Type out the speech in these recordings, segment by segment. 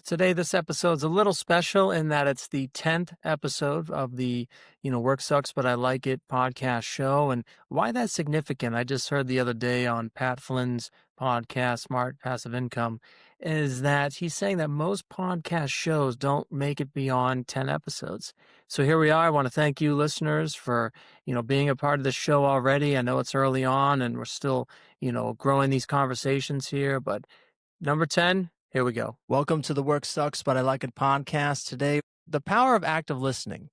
Today, this episode's a little special in that it's the 10th episode of the, Work Sucks, But I Like It podcast show. And why that's significant, I just heard the other day on Pat Flynn's podcast, Smart Passive Income, is that he's saying that most podcast shows don't make it beyond 10 episodes. So here we are. I want to thank you listeners for, being a part of the show already. I know it's early on and we're still, growing these conversations here, but number 10, here we go. Welcome to the Work Sucks, But I Like It podcast. Today, the power of active listening.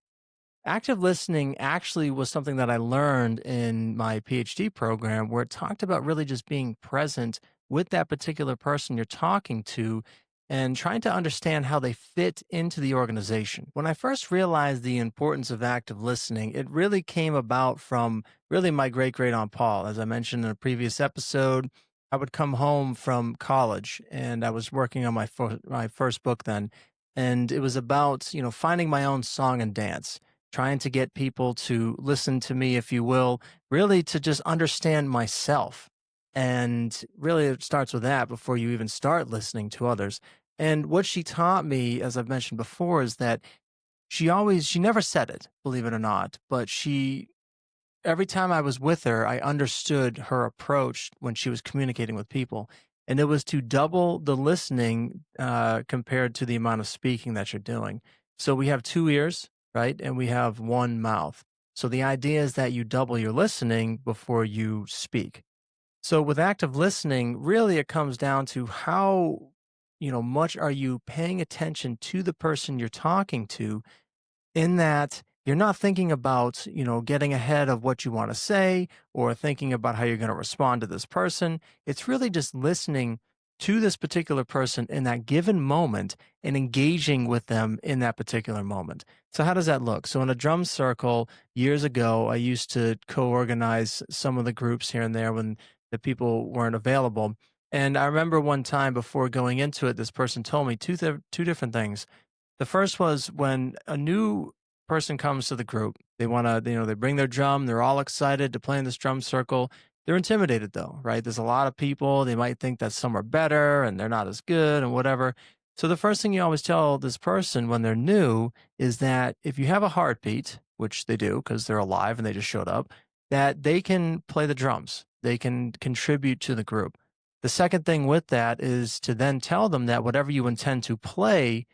Active listening actually was something that I learned in my PhD program where it talked about really just being present with that particular person you're talking to and trying to understand how they fit into the organization. When I first realized the importance of active listening, it really came about from really my great great aunt Paul. As I mentioned in a previous episode, I would come home from college and I was working on my first book then. And it was about, finding my own song and dance, trying to get people to listen to me, if you will, really to just understand myself. And really, it starts with that before you even start listening to others. And what she taught me, as I've mentioned before, is that she never said it, believe it or not, but every time I was with her, I understood her approach when she was communicating with people. And it was to double the listening compared to the amount of speaking that you're doing. So we have two ears, right? And we have one mouth. So the idea is that you double your listening before you speak. So with active listening, really it comes down to how, much are you paying attention to the person you're talking to, in that you're not thinking about, getting ahead of what you want to say or thinking about how you're going to respond to this person. It's really just listening to this particular person in that given moment and engaging with them in that particular moment. So how does that look? So in a drum circle years ago, I used to co-organize some of the groups here and there when the people weren't available. And I remember one time before going into it, this person told me two different things. The first was when a new person comes to the group, they want to, they bring their drum, they're all excited to play in this drum circle. They're intimidated though, right? There's a lot of people. They might think that some are better and they're not as good and whatever. So the first thing you always tell this person when they're new is that if you have a heartbeat, which they do because they're alive and they just showed up, that they can play the drums. They can contribute to the group. The second thing with that is to then tell them that whatever you intend to play,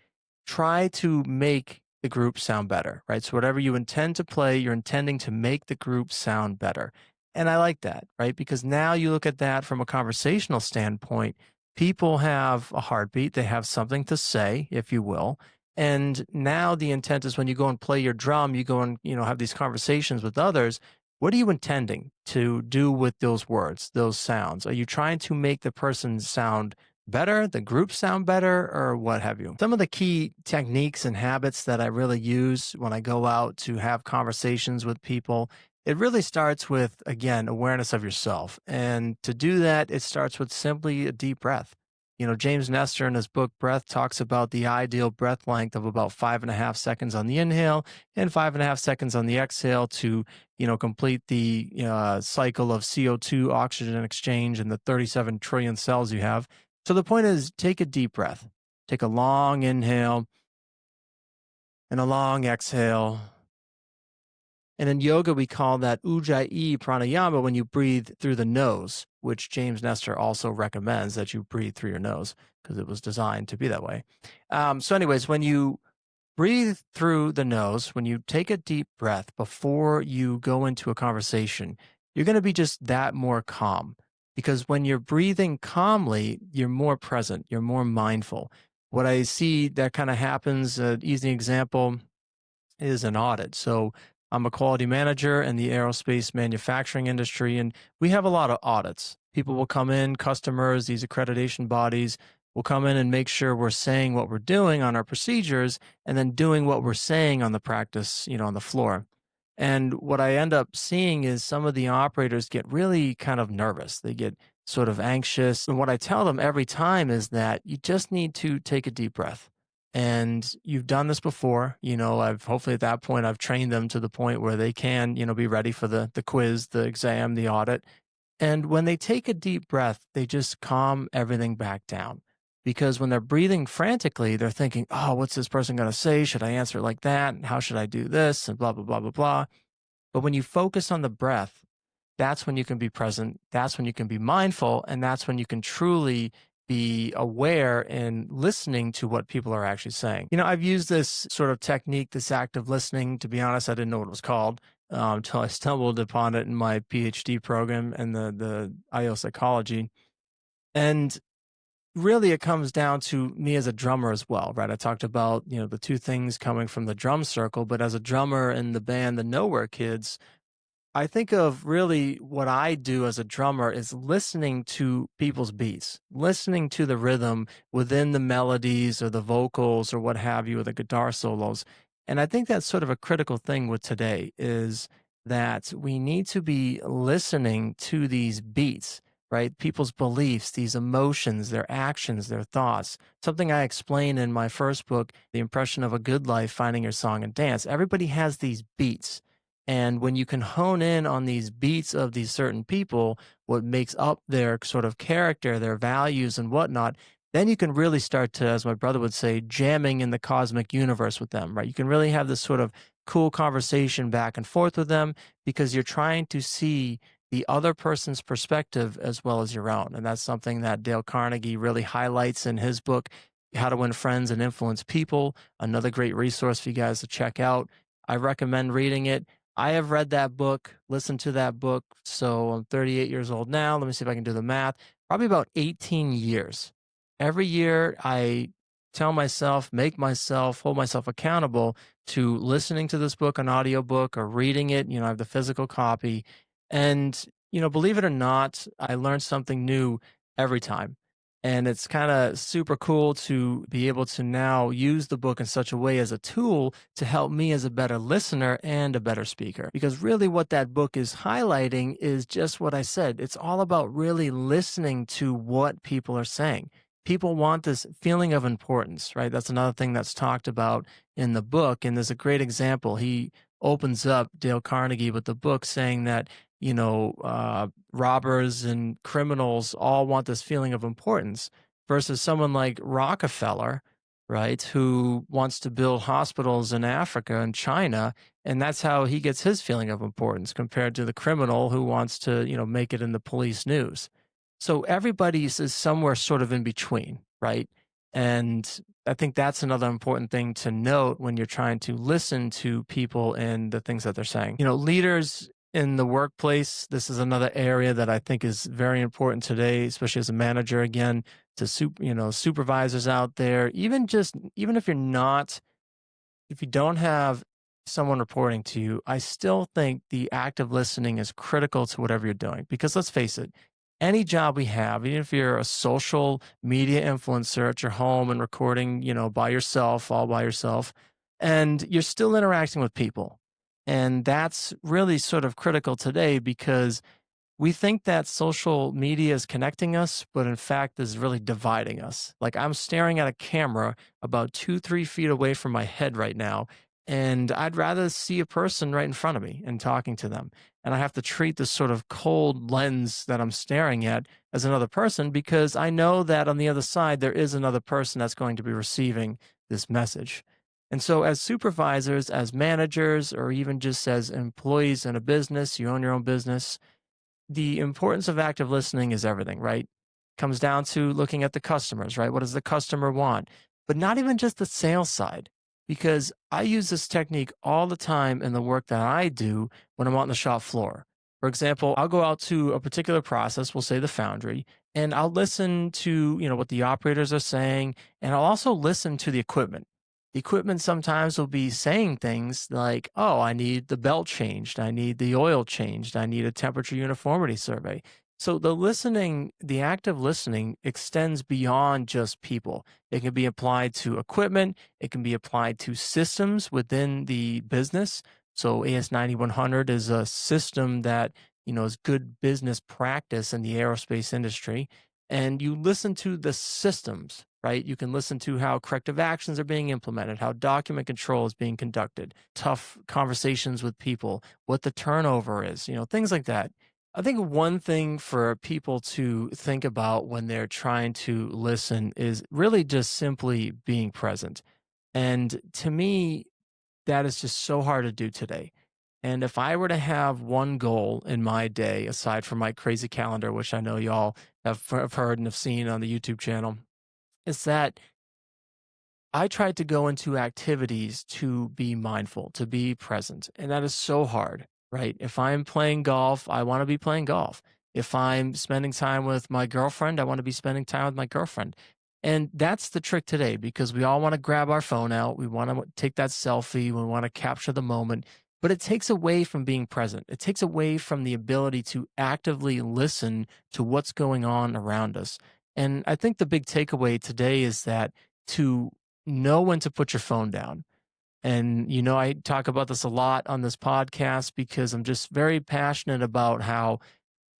try to make the group sound better, right? So whatever you intend to play, you're intending to make the group sound better. And I like that, right? Because now you look at that from a conversational standpoint. People have a heartbeat, they have something to say, if you will. And now the intent is when you go and play your drum, you go and, have these conversations with others. What are you intending to do with those words, those sounds? Are you trying to make the person sound better, the group sound better, or what have you? Some of the key techniques and habits that I really use when I go out to have conversations with people, it really starts with, again, awareness of yourself. And to do that, it starts with simply a deep breath. James Nestor in his book Breath talks about the ideal breath length of about 5.5 seconds on the inhale and 5.5 seconds on the exhale to, complete the cycle of CO2 oxygen exchange and the 37 trillion cells you have. So the point is, take a deep breath, take a long inhale and a long exhale. And in yoga, we call that ujjayi pranayama when you breathe through the nose, which James Nestor also recommends that you breathe through your nose because it was designed to be that way. So anyways, when you breathe through the nose, when you take a deep breath before you go into a conversation, you're going to be just that more calm. Because when you're breathing calmly, you're more present, you're more mindful. What I see that kind of happens, an easy example is an audit. So I'm a quality manager in the aerospace manufacturing industry, and we have a lot of audits. People will come in, customers, these accreditation bodies will come in and make sure we're saying what we're doing on our procedures and then doing what we're saying on the practice, on the floor. And what I end up seeing is some of the operators get really kind of nervous. They get sort of anxious. And what I tell them every time is that you just need to take a deep breath. And you've done this before. I've hopefully at that point, I've trained them to the point where they can, be ready for the quiz, the exam, the audit. And when they take a deep breath, they just calm everything back down. because when they're breathing frantically, they're thinking, oh, what's this person going to say? Should I answer like that? And how should I do this? And blah, blah, blah, blah, blah. But when you focus on the breath, that's when you can be present. That's when you can be mindful. And that's when you can truly be aware and listening to what people are actually saying. I've used this sort of technique, this active listening. To be honest, I didn't know what it was called until I stumbled upon it in my PhD program and the IO psychology. And really, it comes down to me as a drummer as well, right? I talked about, the two things coming from the drum circle, but as a drummer in the band, the Nowhere Kids, I think of really what I do as a drummer is listening to people's beats, listening to the rhythm within the melodies or the vocals or what have you, or the guitar solos. And I think that's sort of a critical thing with today is that we need to be listening to these beats, right? People's beliefs, these emotions, their actions, their thoughts. Something I explain in my first book, The Impression of a Good Life, Finding Your Song and Dance. Everybody has these beats, and when you can hone in on these beats of these certain people, what makes up their sort of character, their values, and whatnot, then you can really start to, as my brother would say, jamming in the cosmic universe with them, right? You can really have this sort of cool conversation back and forth with them because you're trying to see the other person's perspective as well as your own. And that's something that Dale Carnegie really highlights in his book, How to Win Friends and Influence People. Another great resource for you guys to check out. I recommend reading it. I have read that book, listened to that book. So I'm 38 years old now. Let me see if I can do the math. Probably about 18 years. Every year, I tell myself, make myself, hold myself accountable to listening to this book, an audiobook, or reading it. I have the physical copy. And, believe it or not, I learned something new every time. And it's kind of super cool to be able to now use the book in such a way as a tool to help me as a better listener and a better speaker. Because really, what that book is highlighting is just what I said. It's all about really listening to what people are saying. People want this feeling of importance, right? That's another thing that's talked about in the book. And there's a great example. He opens up, Dale Carnegie, with the book saying that robbers and criminals all want this feeling of importance versus someone like Rockefeller, right, who wants to build hospitals in Africa and China. And that's how he gets his feeling of importance compared to the criminal who wants to, make it in the police news. So everybody is somewhere sort of in between, right? And I think that's another important thing to note when you're trying to listen to people and the things that they're saying. Leaders in the workplace, this is another area that I think is very important today, especially as a manager, again, to supervisors out there, even if you don't have someone reporting to you, I still think the active listening is critical to whatever you're doing. Because let's face it, any job we have, even if you're a social media influencer at your home and recording, by yourself, all by yourself, and you're still interacting with people. And that's really sort of critical today because we think that social media is connecting us, but in fact is really dividing us. Like I'm staring at a camera about 2, 3 feet away from my head right now, and I'd rather see a person right in front of me and talking to them. And I have to treat this sort of cold lens that I'm staring at as another person because I know that on the other side, there is another person that's going to be receiving this message. And so, as supervisors, as managers, or even just as employees in a business, you own your own business, the importance of active listening is everything, right? Comes down to looking at the customers, right? What does the customer want? But not even just the sales side, because I use this technique all the time in the work that I do when I'm out on the shop floor. For example, I'll go out to a particular process, we'll say the foundry, and I'll listen to, what the operators are saying, and I'll also listen to the equipment. The equipment sometimes will be saying things like, oh, I need the belt changed. I need the oil changed. I need a temperature uniformity survey. So the listening, the active listening extends beyond just people. It can be applied to equipment. It can be applied to systems within the business. So AS9100 is a system that, is good business practice in the aerospace industry. And you listen to the systems, right? You can listen to how corrective actions are being implemented, how document control is being conducted, tough conversations with people, what the turnover is, things like that. I think one thing for people to think about when they're trying to listen is really just simply being present. And to me, that is just so hard to do today. And if I were to have one goal in my day, aside from my crazy calendar, which I know y'all have heard and have seen on the YouTube channel, is that I tried to go into activities to be mindful, to be present, and that is so hard, right? If I'm playing golf, I want to be playing golf. If I'm spending time with my girlfriend, I want to be spending time with my girlfriend. And that's the trick today because we all want to grab our phone out. We want to take that selfie. We want to capture the moment, but it takes away from being present. It takes away from the ability to actively listen to what's going on around us. And I think the big takeaway today is that to know when to put your phone down. And, I talk about this a lot on this podcast because I'm just very passionate about how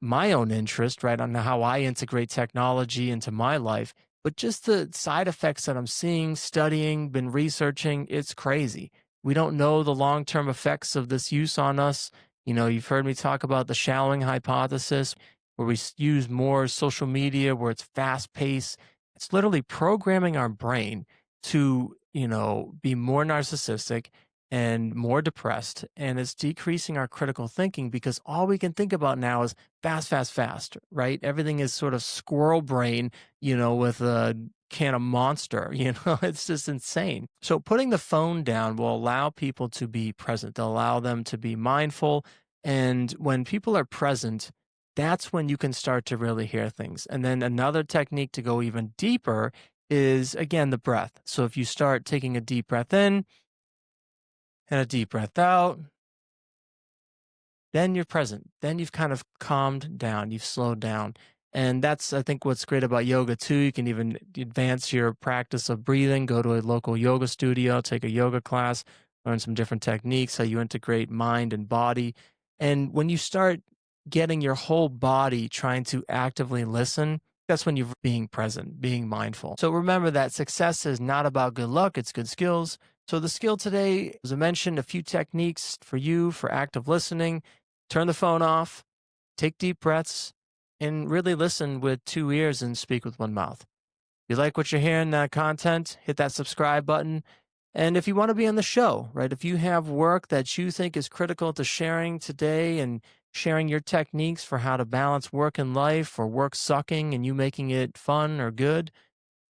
my own interest, right, on how I integrate technology into my life, but just the side effects that I'm seeing, studying, been researching, it's crazy. We don't know the long term effects of this use on us. You've heard me talk about the shallowing hypothesis, where we use more social media, where it's fast paced. It's literally programming our brain to, be more narcissistic and more depressed. And it's decreasing our critical thinking because all we can think about now is fast, fast, fast, right? Everything is sort of squirrel brain, with a can of monster, it's just insane. So putting the phone down will allow people to be present. They'll allow them to be mindful. And when people are present, that's when you can start to really hear things. And then another technique to go even deeper is again the breath. So if you start taking a deep breath in and a deep breath out, then you're present. Then you've kind of calmed down, you've slowed down. And that's, I think, what's great about yoga too. You can even advance your practice of breathing, go to a local yoga studio, take a yoga class, learn some different techniques, how you integrate mind and body. And when you start getting your whole body trying to actively listen, that's when you're being present, being mindful. So remember that success is not about good luck, it's good skills. So the skill today, as I mentioned, a few techniques for you for active listening. Turn the phone off, take deep breaths, and really listen with two ears and speak with one mouth. If you like what you're hearing, that content, hit that subscribe button. And if you want to be on the show, right, if you have work that you think is critical to sharing today and sharing your techniques for how to balance work and life or work sucking and you making it fun or good,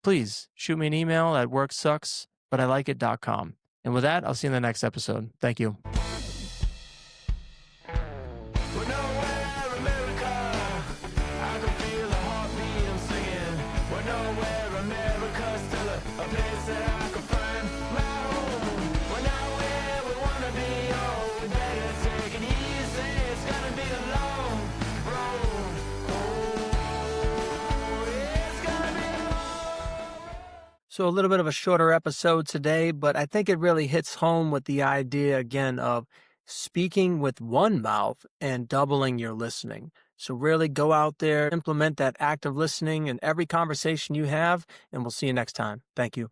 please shoot me an email at worksucksbutilikeit.com. And with that, I'll see you in the next episode. Thank you. We're nowhere, America. I can feel the heartbeat I'm singing. We're nowhere, America. Still a place that I can find my home. We're not where we wanna be. Oh, we better take it easy. It's gonna be a long road. Oh, it's gonna be a long. So a little bit of a shorter episode today, but I think it really hits home with the idea again of speaking with one mouth and doubling your listening. So really go out there, implement that active listening in every conversation you have, and we'll see you next time. Thank you.